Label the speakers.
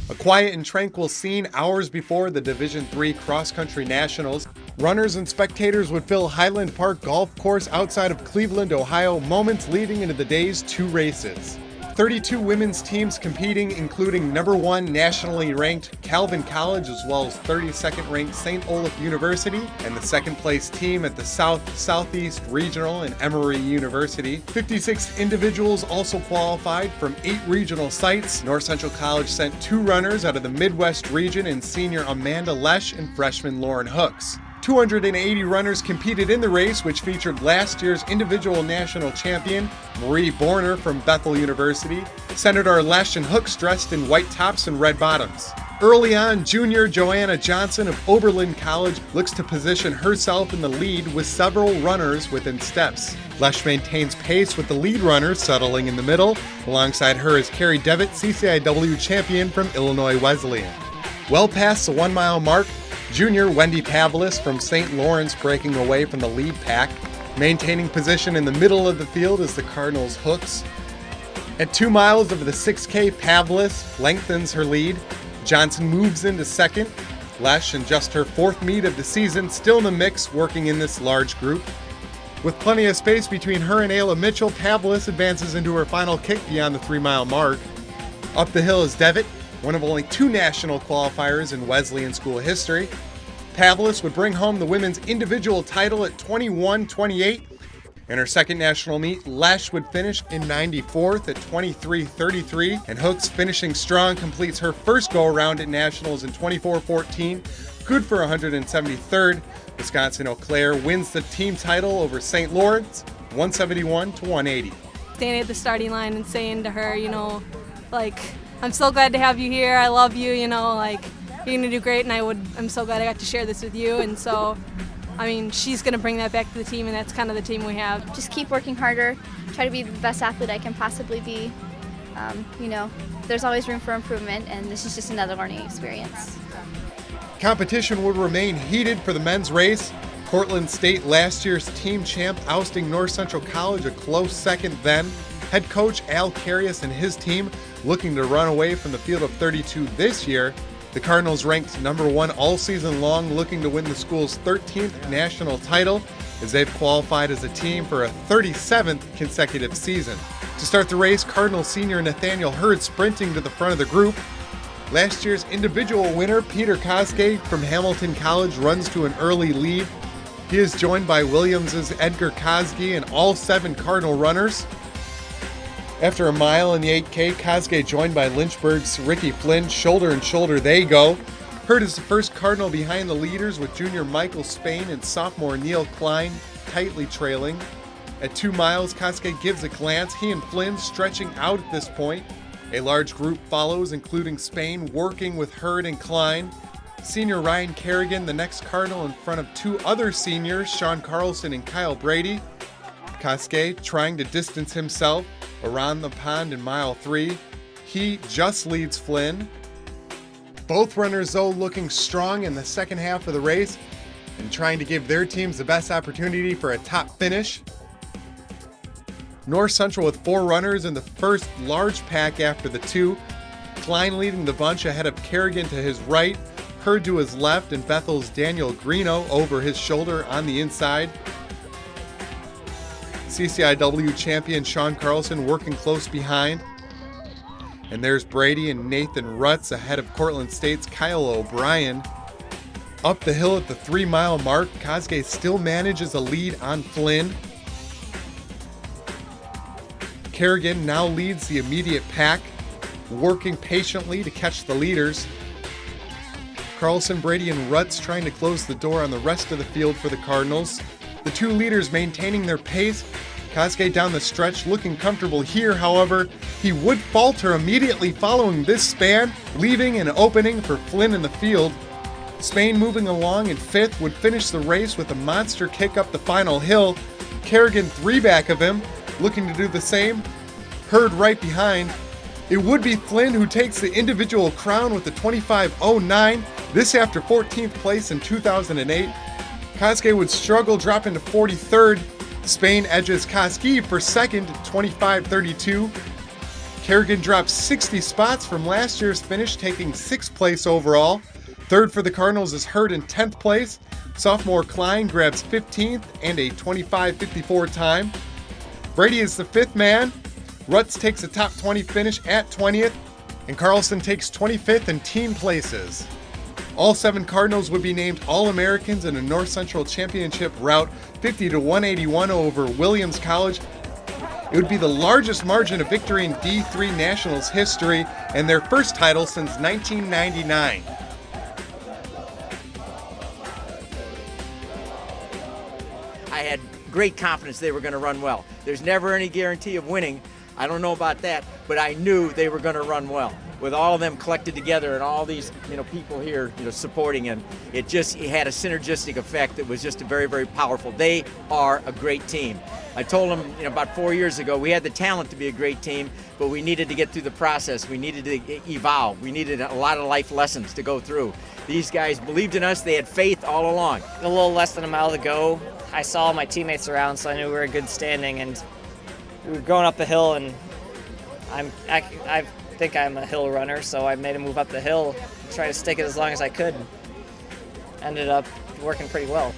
Speaker 1: A quiet and tranquil scene hours before the Division III cross-country nationals. Runners and spectators would fill Highland Park Golf Course outside of Cleveland, Ohio, moments leading into the day's two races. 32 women's teams competing, including number 1 nationally ranked Calvin College, as well as 32nd ranked St. Olaf University, and the second place team at the Southeast Regional and Emory University. 56 individuals also qualified from 8 regional sites. North Central College sent 2 runners out of the Midwest region in senior Amanda Lesh and freshman Lauren Hooks. 280 runners competed in the race, which featured last year's individual national champion, Marie Borner from Bethel University. Senator Lesh and Hooks dressed in white tops and red bottoms. Early on, junior Joanna Johnson of Oberlin College looks to position herself in the lead with several runners within steps. Lesh maintains pace with the lead runner settling in the middle. Alongside her is Carrie Devitt, CCIW champion from Illinois Wesleyan. Well past the 1 mile mark, junior Wendy Pavlis from St. Lawrence breaking away from the lead pack. Maintaining position in the middle of the field is the Cardinals' Hooks. At 2 miles of the 6K, Pavlis lengthens her lead. Johnson moves into second. Lesh, in just her 4th meet of the season, still in the mix, working in this large group. With plenty of space between her and Ayla Mitchell, Pavlis advances into her final kick beyond the 3 mile mark. Up the hill is Devitt, one of only 2 national qualifiers in Wesleyan school history. Pavlis would bring home the women's individual title at 21-28. In her second national meet, Lesh would finish in 94th at 23-33, and Hooks, finishing strong, completes her first go-around at nationals in 24-14, good for 173rd. Wisconsin Eau Claire wins the team title over St. Lawrence, 171-180.
Speaker 2: Standing at the starting line and saying to her, I'm so glad to have you here. I love you, you're going to do great, and I'm so glad I got to share this with you. And so, she's going to bring that back to the team, and that's kind of the team we have.
Speaker 3: Just keep working harder, try to be the best athlete I can possibly be. There's always room for improvement, and this is just another learning experience.
Speaker 1: Competition would remain heated for the men's race. Portland State, last year's team champ, ousting North Central College a close second then. Head coach Al Carius and his team looking to run away from the field of 32 this year. The Cardinals ranked number 1 all season long, looking to win the school's 13th national title, as they've qualified as a team for a 37th consecutive season. To start the race, Cardinal senior Nathaniel Hurd sprinting to the front of the group. Last year's individual winner, Peter Koske from Hamilton College, runs to an early lead. He is joined by Williams' Edgar Koske and all 7 Cardinal runners. After a mile in the 8K, Koske joined by Lynchburg's Ricky Flynn. Shoulder and shoulder they go. Hurd is the first Cardinal behind the leaders, with junior Michael Spain and sophomore Neil Klein tightly trailing. At 2 miles, Koske gives a glance, he and Flynn stretching out at this point. A large group follows, including Spain working with Hurd and Klein. Senior Ryan Kerrigan, the next Cardinal, in front of 2 other seniors, Sean Carlson and Kyle Brady. Koske trying to distance himself around the pond in mile 3. He just leads Flynn. Both runners, though, looking strong in the second half of the race and trying to give their teams the best opportunity for a top finish. North Central with 4 runners in the first large pack after the 2. Klein leading the bunch ahead of Kerrigan to his right, Hurd to his left, and Bethel's Daniel Greeno over his shoulder on the inside. CCIW champion Sean Carlson working close behind. And there's Brady and Nathan Rutz ahead of Cortland State's Kyle O'Brien. Up the hill at the 3 mile mark, Koske still manages a lead on Flynn. Kerrigan now leads the immediate pack, working patiently to catch the leaders. Carlson, Brady, and Rutz trying to close the door on the rest of the field for the Cardinals. The 2 leaders maintaining their pace. Koske down the stretch looking comfortable here, however, he would falter immediately following this span, leaving an opening for Flynn in the field. Spain, moving along in 5th, would finish the race with a monster kick up the final hill. Kerrigan 3 back of him, looking to do the same. Hurd right behind. It would be Flynn who takes the individual crown with the 25.09, this after 14th place in 2008. Koske would struggle, dropping to 43rd. Spain edges Koske for second at 25.32. Kerrigan dropped 60 spots from last year's finish, taking 6th place overall. Third for the Cardinals is Hurd in 10th place. Sophomore Klein grabs 15th and a 25:54 time. Brady is the 5th man. Rutz takes a top 20 finish at 20th, and Carlson takes 25th in team places. All 7 Cardinals would be named All-Americans in a North Central Championship route, 50-181 over Williams College. It would be the largest margin of victory in D3 Nationals history and their first title since 1999.
Speaker 4: I had great confidence they were going to run well. There's never any guarantee of winning. I don't know about that, but I knew they were going to run well. With all of them collected together and all these, people here, supporting him, it had a synergistic effect that was just very, very powerful. They are a great team. I told them, about 4 years ago, we had the talent to be a great team, but we needed to get through the process. We needed to evolve. We needed a lot of life lessons to go through. These guys believed in us. They had faith all along.
Speaker 5: A little less than a mile to go, I saw my teammates around, so I knew we were in good standing, and we were going up the hill, and I think I'm a hill runner, so I made a move up the hill, try to stick it as long as I could. Ended up working pretty well.